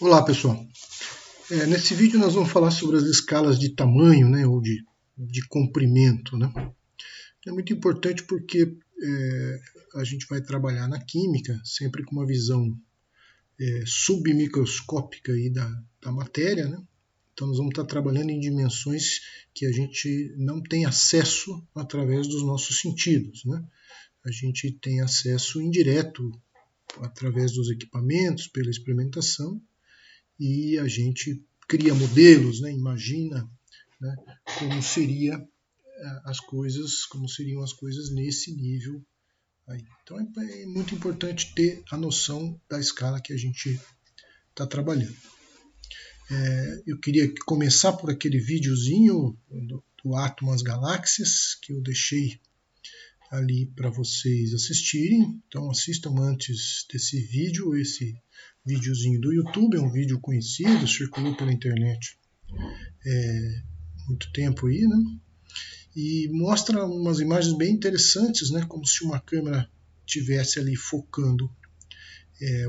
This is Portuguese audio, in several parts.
Olá pessoal, nesse vídeo nós vamos falar sobre as escalas de tamanho, né, ou de comprimento. Né? É muito importante porque a gente vai trabalhar na química sempre com uma visão submicroscópica aí da matéria. Né? Então nós vamos estar trabalhando em dimensões que a gente não tem acesso através dos nossos sentidos. Né? A gente tem acesso indireto através dos equipamentos, pela experimentação, e a gente cria modelos, né, imagina, né, como seriam as coisas nesse nível aí. Então é muito importante ter a noção da escala que a gente está trabalhando. Eu queria começar por aquele videozinho do Átomo às Galáxias que eu deixei ali para vocês assistirem. Então assistam antes desse vídeo, esse videozinho do YouTube, é um vídeo conhecido, circulou pela internet muito tempo aí, né? E mostra umas imagens bem interessantes, né? Como se uma câmera tivesse ali focando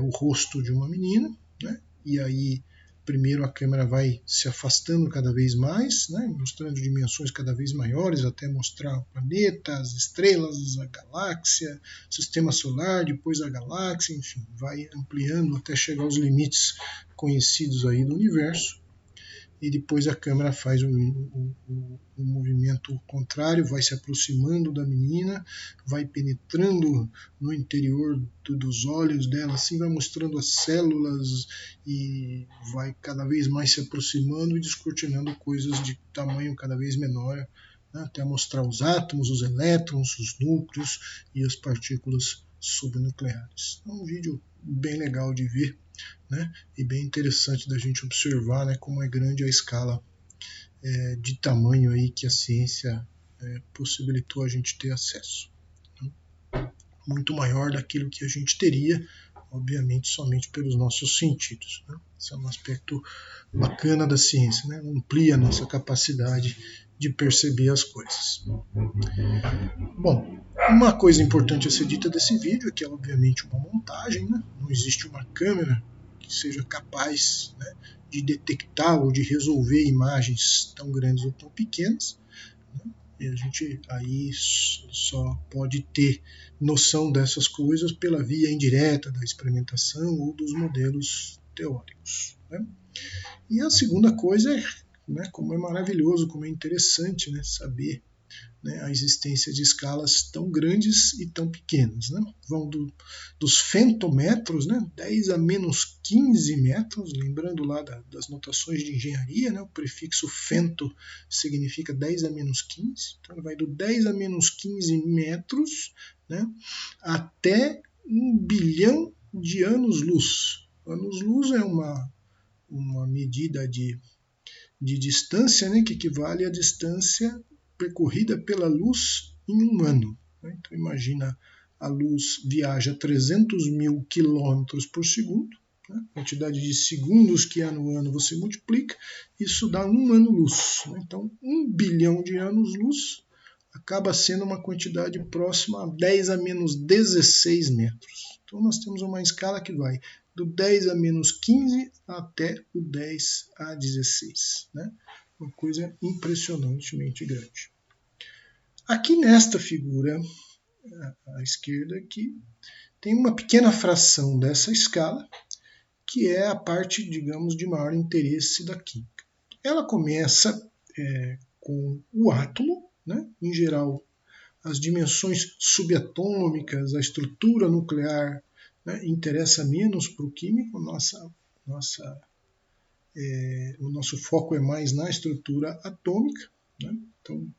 o rosto de uma menina, né? E aí primeiro a câmera vai se afastando cada vez mais, né? Mostrando dimensões cada vez maiores, até mostrar o planeta, as estrelas, a galáxia, o sistema solar, depois a galáxia, enfim, vai ampliando até chegar aos limites conhecidos aí do universo. E depois a câmera faz um movimento contrário, vai se aproximando da menina, vai penetrando no interior dos olhos dela, assim vai mostrando as células e vai cada vez mais se aproximando e descortinando coisas de tamanho cada vez menor, né, até mostrar os átomos, os elétrons, os núcleos e as partículas subnucleares. É um vídeo bem legal de ver, né? E bem interessante da gente observar, né, como é grande a escala de tamanho aí que a ciência possibilitou a gente ter acesso. Né? Muito maior daquilo que a gente teria, obviamente, somente pelos nossos sentidos. Né? Esse é um aspecto bacana da ciência, né? Amplia a nossa capacidade de perceber as coisas. Bom, uma coisa importante a ser dita desse vídeo é que é obviamente uma montagem, né? Não existe uma câmera que seja capaz, né, de detectar ou de resolver imagens tão grandes ou tão pequenas. Né? E a gente aí só pode ter noção dessas coisas pela via indireta da experimentação ou dos modelos teóricos. Né? E a segunda coisa é, né, como é maravilhoso, como é interessante, né, saber, né, a existência de escalas tão grandes e tão pequenas. Né? Vão dos femtometros, né, 10 a menos 15 metros, lembrando lá das notações de engenharia, né, o prefixo femto significa 10 a menos 15, então vai do 10 a menos 15 metros, né, até 1 bilhão de anos-luz. Anos-luz é uma medida de distância, né, que equivale à distância percorrida pela luz em um ano. Né? Então imagina, a luz viaja 300 mil quilômetros por segundo, né? A quantidade de segundos que há no ano você multiplica, isso dá um ano-luz. Né? Então 1 bilhão de anos-luz acaba sendo uma quantidade próxima a 10 a menos 16 metros. Então nós temos uma escala que vai do 10 a menos 15 até o 10 a 16. Né? Uma coisa impressionantemente grande. Aqui nesta figura, à esquerda aqui, tem uma pequena fração dessa escala, que é a parte, digamos, de maior interesse da química. Ela começa com o átomo, né? Em geral, as dimensões subatômicas, a estrutura nuclear, né, interessa menos para o químico, o nosso foco é mais na estrutura atômica, né? Então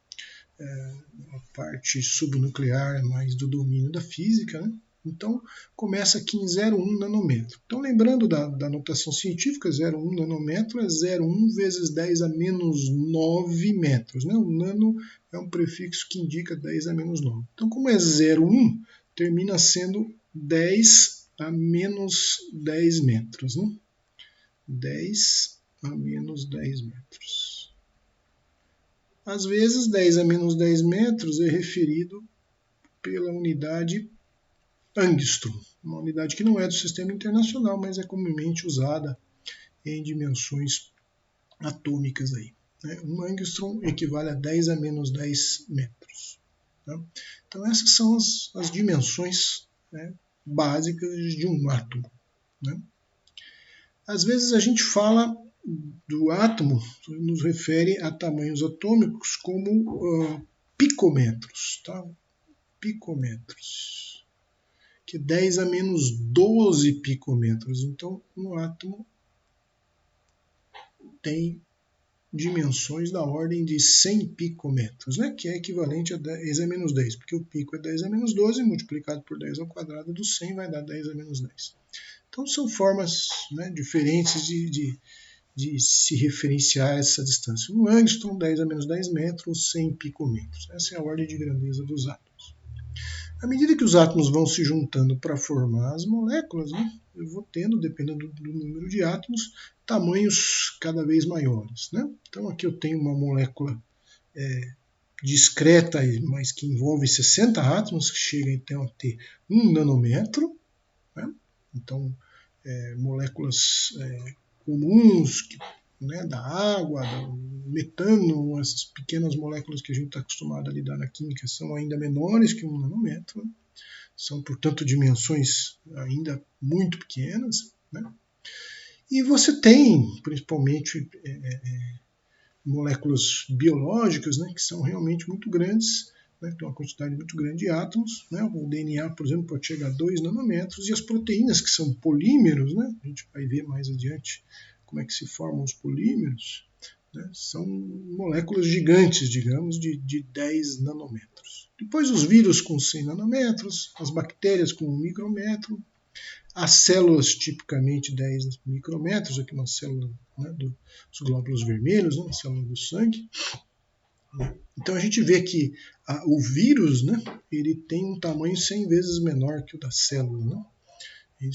a parte subnuclear é mais do domínio da física, né? Então começa aqui em 0,1 nanômetro. Então lembrando da notação científica, 0,1 nanômetro é 0,1 vezes 10 a menos 9 metros. Né? O nano é um prefixo que indica 10 a menos 9. Então como é 0,1, termina sendo 10 a menos 10 metros. Né? 10 a menos 10 metros. Às vezes, 10 a menos 10 metros é referido pela unidade angstrom, uma unidade que não é do sistema internacional, mas é comumente usada em dimensões atômicas aí. Né? Um angstrom equivale a 10 a menos 10 metros. Tá? Então essas são as dimensões, né, básicas de um átomo. Né? Às vezes a gente fala do átomo, nos refere a tamanhos atômicos como picômetros. Tá? Picômetros. Que é 10 a menos 12 picômetros. Então, um átomo tem dimensões da ordem de 100 picômetros, né? Que é equivalente a 10 a menos 10, porque o pico é 10 a menos 12, multiplicado por 10 ao quadrado do 100 vai dar 10 a menos 10. Então, são formas, né, diferentes de se referenciar a essa distância. Um angstrom, 10 a menos 10 metros, 100 picômetros. Essa é a ordem de grandeza dos átomos. À medida que os átomos vão se juntando para formar as moléculas, né, eu vou tendo, dependendo do número de átomos, tamanhos cada vez maiores. Né? Então aqui eu tenho uma molécula discreta, mas que envolve 60 átomos, que chega então a ter 1 nanômetro. Né? Então, moléculas comuns, né, da água, do metano, essas pequenas moléculas que a gente está acostumado a lidar na química são ainda menores que 1 nanômetro, né? São, portanto, dimensões ainda muito pequenas. Né? E você tem, principalmente, moléculas biológicas, né, que são realmente muito grandes, né, tem uma quantidade muito grande de átomos. Né? O DNA, por exemplo, pode chegar a 2 nanômetros, e as proteínas, que são polímeros, né, a gente vai ver mais adiante como é que se formam os polímeros, né, são moléculas gigantes, digamos, de 10 nanômetros. Depois os vírus com 100 nanômetros, as bactérias com 1 micrômetro, as células tipicamente 10 micrômetros, aqui uma célula, né, dos glóbulos vermelhos, né, uma célula do sangue. Então a gente vê que o vírus, né, ele tem um tamanho 100 vezes menor que o da célula. Né?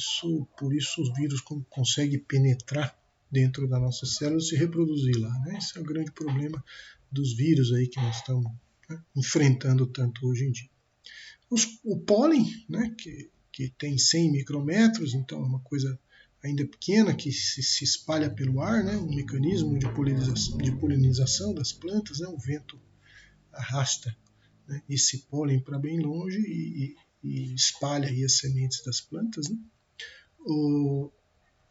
Por isso os vírus conseguem penetrar dentro da nossa célula e se reproduzir lá. Né? Esse é o grande problema dos vírus aí que nós estamos, né, enfrentando tanto hoje em dia. O pólen, né, que tem 100 micrômetros, então é uma coisa ainda pequena que se espalha pelo ar, né, um mecanismo de polinização das plantas, né, o vento arrasta, né, esse pólen para bem longe e espalha aí as sementes das plantas. Né.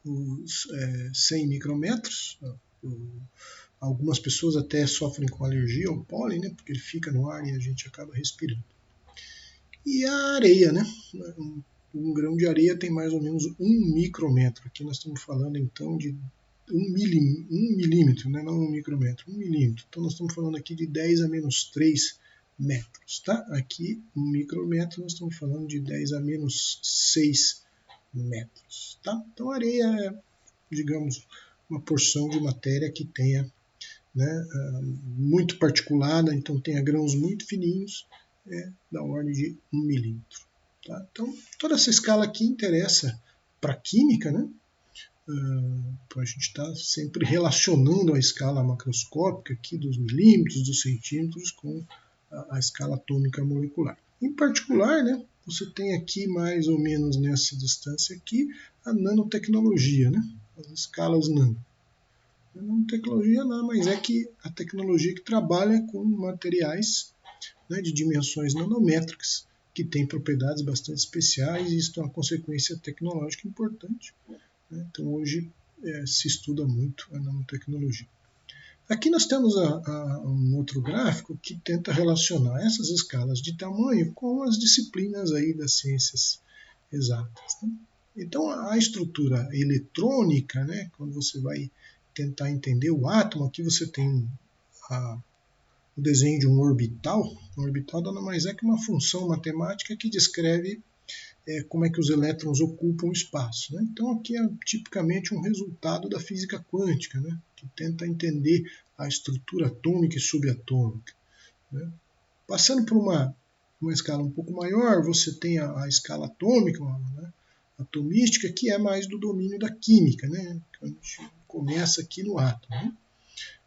Os 100 micrômetros, algumas pessoas até sofrem com alergia ao pólen, né, porque ele fica no ar e a gente acaba respirando. E a areia, né? Um grão de areia tem mais ou menos 1 micrômetro. Aqui nós estamos falando então de 1 milímetro, né? Não 1 micrômetro, 1 milímetro. Então nós estamos falando aqui de 10 a menos 3 metros. Tá? Aqui 1 micrômetro, nós estamos falando de 10 a menos 6 metros. Tá? Então a areia é, digamos, uma porção de matéria que tenha, né, muito particulada, então tenha grãos muito fininhos, da ordem de 1 milímetro. Tá? Então, toda essa escala aqui interessa para a química, né? A gente está sempre relacionando a escala macroscópica aqui dos milímetros, dos centímetros, com a escala atômica molecular. Em particular, né, você tem aqui mais ou menos nessa distância aqui a nanotecnologia, né? As escalas nano. A nanotecnologia nada mais é que a tecnologia que trabalha com materiais, né, de dimensões nanométricas, que tem propriedades bastante especiais, e isso é uma consequência tecnológica importante. Né? Então hoje se estuda muito a nanotecnologia. Aqui nós temos um outro gráfico que tenta relacionar essas escalas de tamanho com as disciplinas aí das ciências exatas. Né? Então a estrutura eletrônica, né, quando você vai tentar entender o átomo, aqui você tem o desenho de um orbital. Um orbital nada mais é que uma função matemática que descreve como é que os elétrons ocupam o espaço. Né? Então aqui é tipicamente um resultado da física quântica, né? Que tenta entender a estrutura atômica e subatômica. Né? Passando por uma escala um pouco maior, você tem a escala atômica, né? Atomística, que é mais do domínio da química. Né? A gente começa aqui no átomo. Né?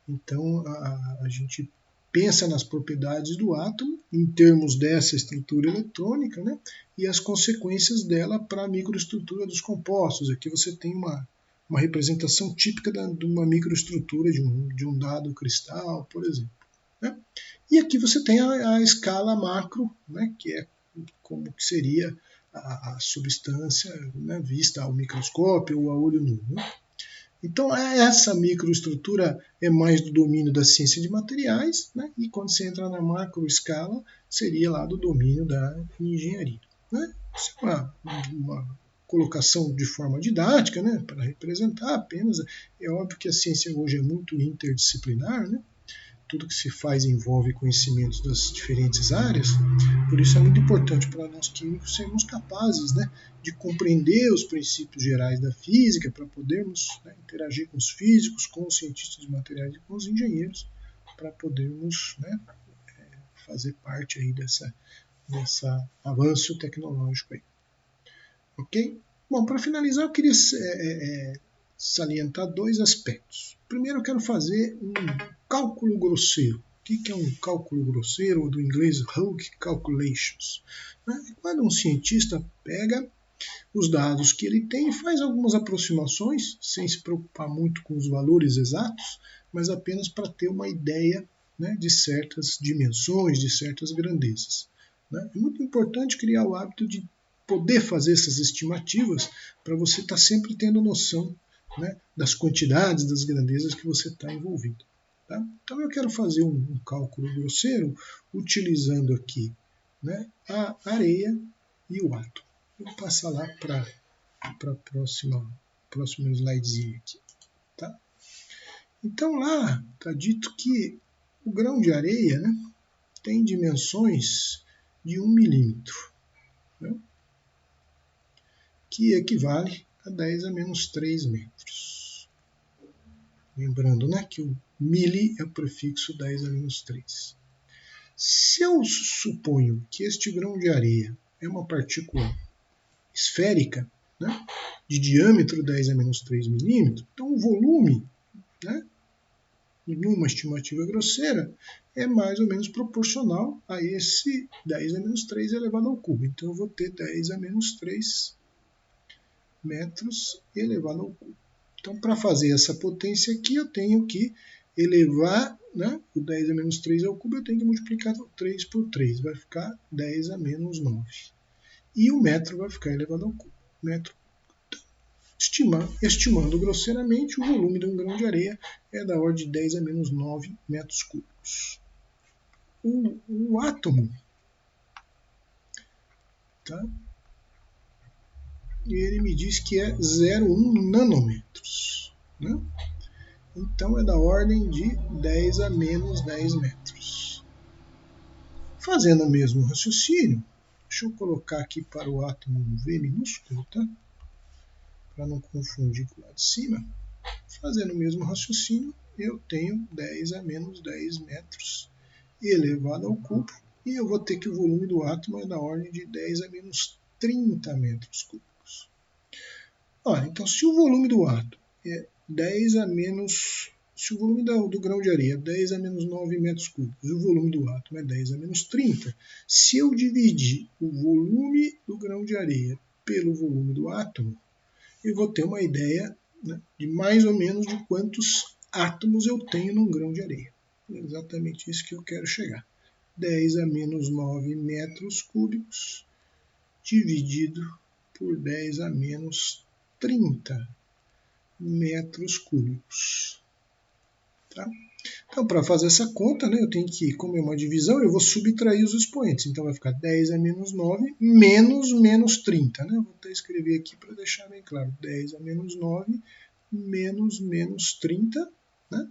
Então a gente pensa nas propriedades do átomo em termos dessa estrutura eletrônica, né, e as consequências dela para a microestrutura dos compostos. Aqui você tem uma uma representação típica de uma microestrutura de um dado cristal, por exemplo. Né? E aqui você tem a escala macro, né, que é como que seria a substância, né, vista ao microscópio ou a olho nu. Né? Então, essa microestrutura é mais do domínio da ciência de materiais, né? E quando você entra na macroescala, seria lá do domínio da engenharia. Né? Isso é uma colocação de forma didática, né? Para representar apenas. É óbvio que a ciência hoje é muito interdisciplinar, né? Tudo que se faz envolve conhecimentos das diferentes áreas, por isso é muito importante para nós químicos sermos capazes, né, de compreender os princípios gerais da física para podermos, né, interagir com os físicos, com os cientistas de materiais e com os engenheiros, para podermos, né, fazer parte aí dessa avanço tecnológico aí. Ok? Bom, para finalizar, eu queria salientar dois aspectos. Primeiro, eu quero fazer um cálculo grosseiro. O que é um cálculo grosseiro, ou do inglês rough calculations? É quando um cientista pega os dados que ele tem e faz algumas aproximações, sem se preocupar muito com os valores exatos, mas apenas para ter uma ideia, né, de certas dimensões, de certas grandezas. Né? É muito importante criar o hábito de poder fazer essas estimativas para você estar sempre tendo noção, né, das quantidades, das grandezas que você está envolvido. Tá? Então eu quero fazer um cálculo grosseiro utilizando aqui, né, a areia e o átomo. Vou passar lá para a próximo slidezinho aqui. Tá? Então lá está dito que o grão de areia, né, tem dimensões de 1 milímetro, né, que equivale a 10 a menos 3 metros. Lembrando, né, que o mili é o prefixo 10 a menos 3. Se eu suponho que este grão de areia é uma partícula esférica, né, de diâmetro 10 a menos 3 milímetros, então o volume, né, numa estimativa grosseira, é mais ou menos proporcional a esse 10 a menos 3 elevado ao cubo. Então eu vou ter 10 a menos 3 metros elevado ao cubo. Então, para fazer essa potência aqui, eu tenho que elevar, né, o 10 a menos 3 ao cubo, eu tenho que multiplicar 3 por 3, vai ficar 10 a menos 9. E o metro vai ficar elevado ao cubo. Metro. Estimando grosseiramente, o volume de um grão de areia é da ordem de 10 a menos 9 metros cúbicos. O átomo, tá? E ele me diz que é 0,1 nanômetros. Né? Então é da ordem de 10 a menos 10 metros. Fazendo o mesmo raciocínio, deixa eu colocar aqui para o átomo um V minúsculo, tá? Para não confundir com o lado de cima. Fazendo o mesmo raciocínio, eu tenho 10 a menos 10 metros elevado ao cubo, e eu vou ter que o volume do átomo é da ordem de 10 a menos 30 metros cúbicos. Olha, então se o volume do átomo é 10 a menos... Se o volume do grão de areia é 10 a menos 9 metros cúbicos e o volume do átomo é 10 a menos 30, se eu dividir o volume do grão de areia pelo volume do átomo, eu vou ter uma ideia, né, de mais ou menos de quantos átomos eu tenho num grão de areia. É exatamente isso que eu quero chegar. 10 a menos 9 metros cúbicos dividido por 10 a menos 30 metros cúbicos. Tá? Então, para fazer essa conta, né, eu tenho que, como é uma divisão, eu vou subtrair os expoentes. Então, vai ficar 10 a menos 9 menos 30. Né? Eu vou até escrever aqui para deixar bem claro. 10 a menos 9 menos 30, né,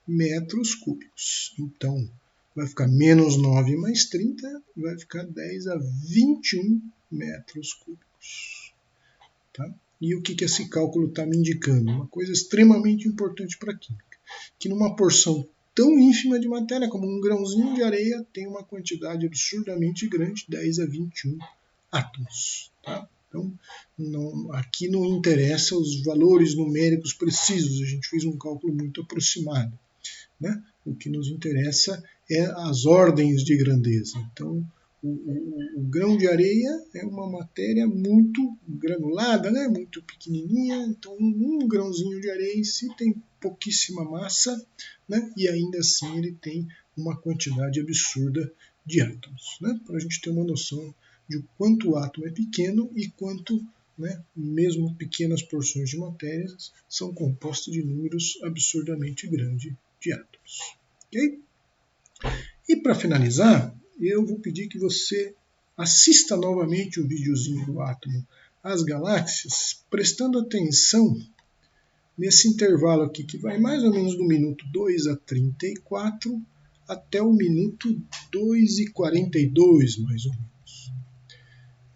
metros cúbicos. Então, vai ficar menos 9 mais 30, vai ficar 10 a 21 metros cúbicos. Tá? E o que esse cálculo está me indicando? Uma coisa extremamente importante para a química, que numa porção tão ínfima de matéria como um grãozinho de areia tem uma quantidade absurdamente grande, 10 a 21 átomos. Tá? Então, aqui não interessa os valores numéricos precisos, a gente fez um cálculo muito aproximado. Né? O que nos interessa é as ordens de grandeza. Então, o grão de areia é uma matéria muito granulada, né? Muito pequenininha, então um grãozinho de areia em si tem pouquíssima massa, né? E ainda assim ele tem uma quantidade absurda de átomos, né? Para a gente ter uma noção de quanto o átomo é pequeno e quanto, né, mesmo pequenas porções de matéria são compostas de números absurdamente grandes de átomos. Ok? E para finalizar, eu vou pedir que você assista novamente o videozinho do átomo As Galáxias, prestando atenção nesse intervalo aqui, que vai mais ou menos do minuto 2 a 34 até o minuto 2 e 42, mais ou menos.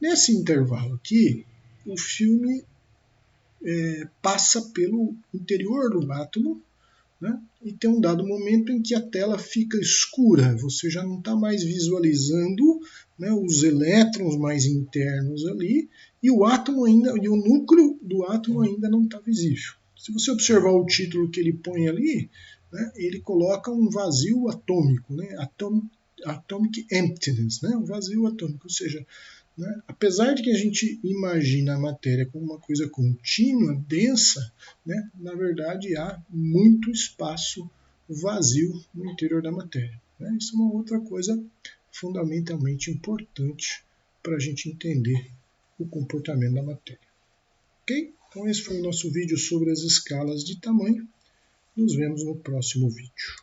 Nesse intervalo aqui, o filme passa pelo interior do átomo, né? E tem um dado momento em que a tela fica escura, você já não está mais visualizando, né, os elétrons mais internos ali, e o átomo ainda, e o núcleo do átomo ainda não está visível. Se você observar o título que ele põe ali, né, ele coloca um vazio atômico, né, atomic emptiness, né, um vazio atômico, ou seja, né, apesar de que a gente imagina a matéria como uma coisa contínua, densa, né, na verdade há muito espaço vazio no interior da matéria. Né? Isso é uma outra coisa fundamentalmente importante para a gente entender o comportamento da matéria. Ok? Então esse foi o nosso vídeo sobre as escalas de tamanho. Nos vemos no próximo vídeo.